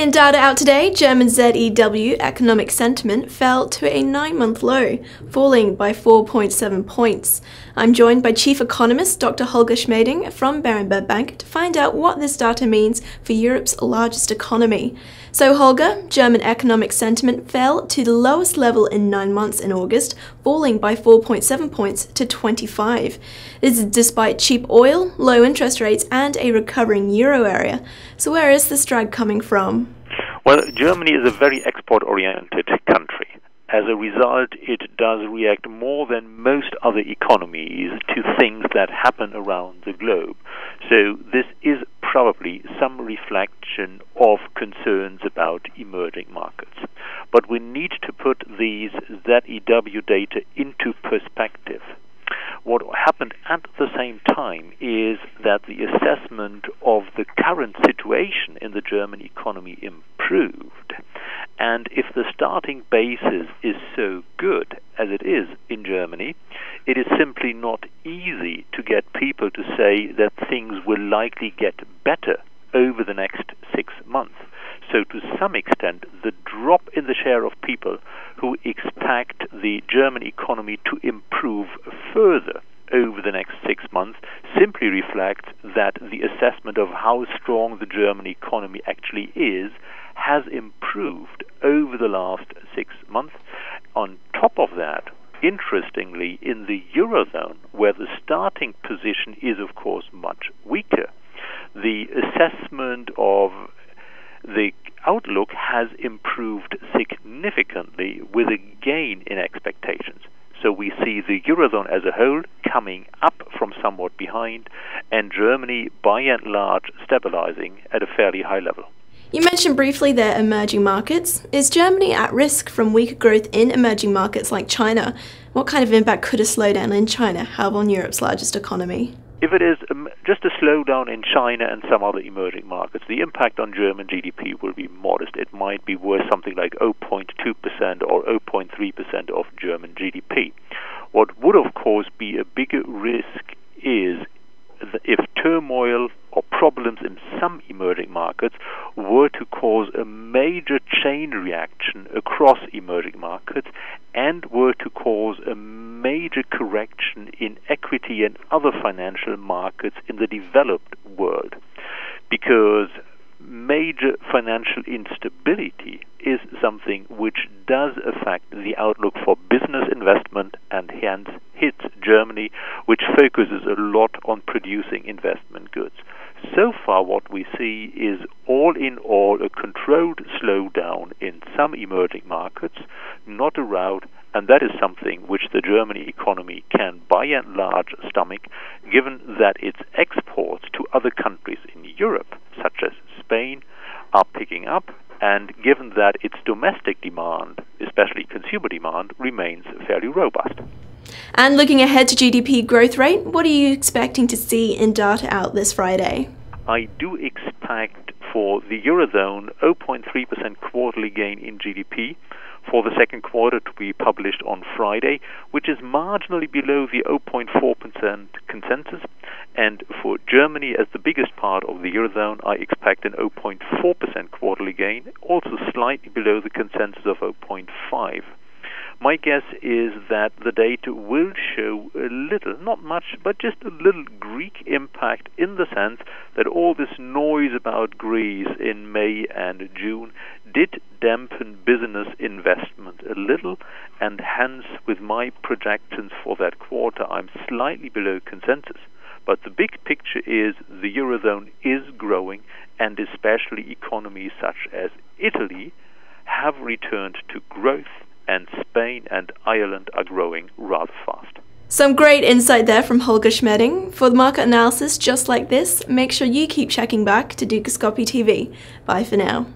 In data out today, German ZEW economic sentiment fell to a 9-month low, falling by 4.7 points. I'm joined by Chief Economist Dr. Holger Schmieding from Berenberg Bank to find out what this data means for Europe's largest economy. So Holger, German economic sentiment fell to the lowest level in 9 months in August, falling by 4.7 points to 25. This is despite cheap oil, low interest rates and a recovering euro area. So where is this drag coming from? Well, Germany is a very export-oriented country. As a result, it does react more than most other economies to things that happen around the globe. So this is probably some reflection of concerns about emerging markets. But we need to put these ZEW data into perspective. What happened at the same time is that the assessment of the current situation in the German economy improved. And if the starting basis is so good as it is in Germany, it is simply not easy to get people to say that things will likely get better over the next 6 months. So to some extent, the drop in the share of people who expect the German economy to improve further over the next 6 months simply reflects that the assessment of how strong the German economy actually is has improved over the last 6 months. On top of that, interestingly, in the Eurozone, where the starting position is, of course, much weaker, the assessment of the outlook has improved significantly with a gain in expectations. So we see the Eurozone as a whole coming up from somewhat behind, and Germany, by and large, stabilizing at a fairly high level. You mentioned briefly their emerging markets. Is Germany at risk from weaker growth in emerging markets like China? What kind of impact could a slowdown in China have on Europe's largest economy? If it is just a slowdown in China and some other emerging markets, the impact on German GDP will be modest. It might be worth something like 0.2% or 0.3% of German GDP. What would, of course, be a bigger risk is if turmoil or problems in some emerging markets were to cause a major chain reaction across emerging markets and were to cause a major correction in equity and other financial markets in the developed world. Because major financial instability is something which does affect the outlook for business investment and hence hits Germany, which focuses a lot on producing investment goods. So far what we see is all in all a controlled slowdown in some emerging markets, not a rout, and that is something which the German economy can by and large stomach, given that its exports to other countries in Europe, such as Spain, are picking up, and given that its domestic demand, especially consumer demand, remains fairly robust. And looking ahead to GDP growth rate, what are you expecting to see in data out this Friday? I do expect for the Eurozone 0.3% quarterly gain in GDP for the second quarter to be published on Friday, which is marginally below the 0.4% consensus. And for Germany, as the biggest part of the Eurozone, I expect an 0.4% quarterly gain, also slightly below the consensus of 0.5%. My guess is that the data will show a little, not much, but just a little Greek impact in the sense that all this noise about Greece in May and June did dampen business investment a little, and hence with my projections for that quarter I'm slightly below consensus. But the big picture is the Eurozone is growing, and especially economies such as Italy have returned to growth, and Spain and Ireland are growing rather fast. Some great insight there from Holger Schmieding. For the market analysis just like this, make sure you keep checking back to Dukascopy TV. Bye for now.